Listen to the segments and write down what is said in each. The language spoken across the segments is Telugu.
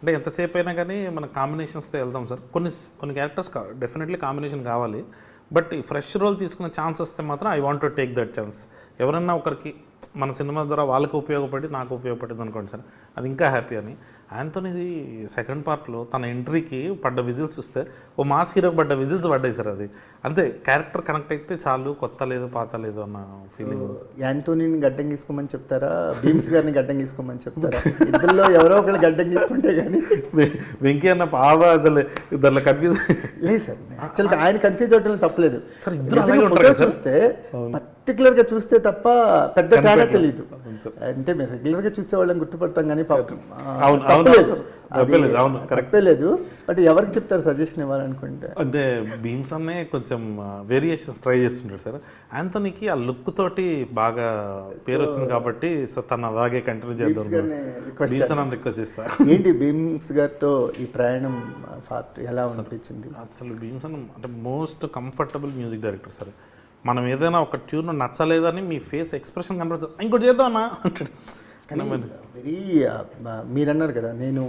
అంటే ఎంతసేపు అయినా కానీ మన కాంబినేషన్స్తో వెళ్దాం సార్. కొన్ని కొన్ని క్యారెక్టర్స్ డెఫినెట్లీ కాంబినేషన్ కావాలి. బట్ ఈ ఫ్రెష్ రోల్ తీసుకునే ఛాన్స్ వస్తే మాత్రం I want to take that chance. ఎవరన్నా ఒకరికి మన సినిమా ద్వారా వాళ్ళకి ఉపయోగపడి నాకు ఉపయోగపడింది అనుకోండి సార్, అది ఇంకా హ్యాపీ అని. యాంథోనీది సెకండ్ పార్ట్లో తన ఎంట్రీకి పడ్డ విజిల్స్ చూస్తే ఓ మాస్ హీరోకి పడ్డ విజిల్స్ పడ్డాయి సార్. అది అంతే, క్యారెక్టర్ కనెక్ట్ అయితే చాలు, కొత్త లేదు పాత లేదు అన్న ఫీలింగ్. యాంథోనీని గడ్డం గీసుకోమని చెప్తారా, భీమ్స్ గారిని గడ్డం గీసుకోమని చెప్తారా? ఇద్దరులో ఎవరో ఒకళ్ళు గడ్డం గీసుకుంటే కానీ. వెంకీ అన్న బాగా అసలు దాంట్లో కన్ఫ్యూజ్ లేదు సార్. యాక్చువల్గా ఆయన కన్ఫ్యూజ్ అవడం తప్పలేదు సార్. ఇద్దరు చూస్తే పర్టికులర్గా చూస్తే తప్ప పెద్ద తేడా తెలియదు. అంటే మేము రెగ్యులర్గా చూసే వాళ్ళని గుర్తుపడతాం కానీ తప్పలేదు. బట్ ఎవరికి చెప్తారు సజెషన్ ఇవ్వాలనుకుంటే? అంటే భీమ్స్ అన్నే కొంచెం వేరియేషన్స్ ట్రై చేస్తుంటాడు సార్. యాంథోనీకి ఆ లుక్ తోటి బాగా పేరు వచ్చింది కాబట్టి సో తను అలాగే కంటిన్యూ చేద్దాం రిక్వెస్ట్ చేస్తారు. ఏంటి భీమ్స్ గారితో ఈ ప్రయాణం ఎలా అనిపించింది? అసలు భీమ్స్ అన్న అంటే most comfortable music director sir. మనం ఏదైనా ఒక ట్యూన్ నచ్చలేదని మీ ఫేస్ ఎక్స్ప్రెషన్ కనపడుతుంది, ఇంకోటి చేద్దామన్నా అంటాడు. వెరీ మీరు అన్నారు కదా నేను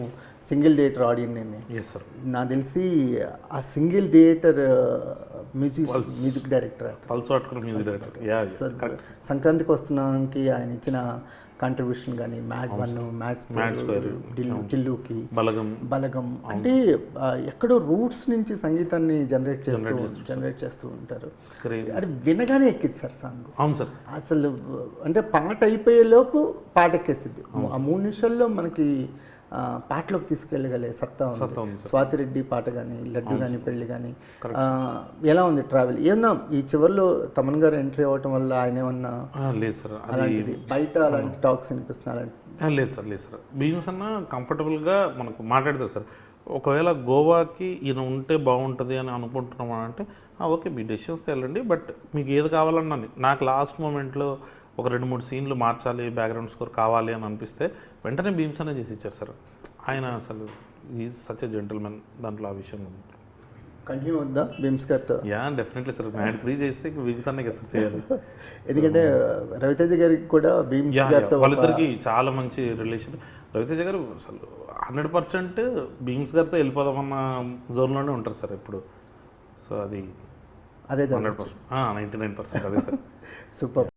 single theatre audience. Yes sir. నాకు తెలిసి ఆ single theatre music director pulse పట్టుకున్న మ్యూజిక్ డైరెక్టర్. సంక్రాంతికి వస్తున్నానికి ఆయన ఇచ్చిన కాంట్రిబ్యూషన్ కానీ మ్యాడ్ 1, మ్యాడ్ స్క్వేర్, టిల్లుకి, బలగం అంటే ఎక్కడో రూట్స్ నుంచి సంగీతాన్ని జనరేట్ చేస్తూ ఉంటారు. అది వినగానే ఎక్కింది సార్ సాంగ్. అవును సార్. అసలు అంటే పాట అయిపోయేలోపు పాట ఎక్కేస్తుంది. ఆ 3 నిమిషాల్లో మనకి పాటలోకి తీసుకెళ్ళగలే సత్తా ఉంది. స్వాతిరెడ్డి పాట కానీ, లడ్డు కానీ, పెళ్లి కానీ ఎలా ఉంది ట్రావెల్? ఏమన్నా ఈ చివరిలో తమన్ గారు ఎంట్రీ అవ్వటం వల్ల ఆయన ఏమన్నా లేదు సార్ అలాంటిది బయట అలాంటి టాక్స్ వినిపిస్తున్నారు? లేదు సార్. భీమ్స్ అన్న కంఫర్టబుల్గా మనకు మాట్లాడతారు సార్. ఒకవేళ గోవాకి ఈయన ఉంటే బాగుంటుంది అని అనుకుంటున్నాం అంటే ఓకే మీ డెసిషన్స్తో వెళ్ళండి, బట్ మీకు ఏది కావాలన్నా నాకు లాస్ట్ మూమెంట్లో ఒక 2-3 సీన్లు మార్చాలి, బ్యాక్గ్రౌండ్ స్కోర్ కావాలి అని అనిపిస్తే వెంటనే భీమ్స్ అనే చేసి ఇచ్చారు సార్. ఆయన అసలు ఈజ్ సచ్ ఎ జెంటల్మెన్. దాంట్లో ఆ విషయం కంటిన్యూ వద్దా భీమ్స్ గారితో? Yeah definitely sir. మ్యాడ్ 3 చేస్తే భీమ్స్ అనే కదా సార్ చేయాలి. ఎందుకంటే రవితేజ గారికి కూడా భీమ్స్ గారితో వాళ్ళిద్దరికి చాలా మంచి రిలేషన్. రవితేజ గారు అసలు 100% భీమ్స్ గారితో వెళ్ళిపోదామన్న జోన్లోనే ఉంటారు సార్ ఎప్పుడు. సో అది అదే 100%, 99% అదే సార్. సూపర్.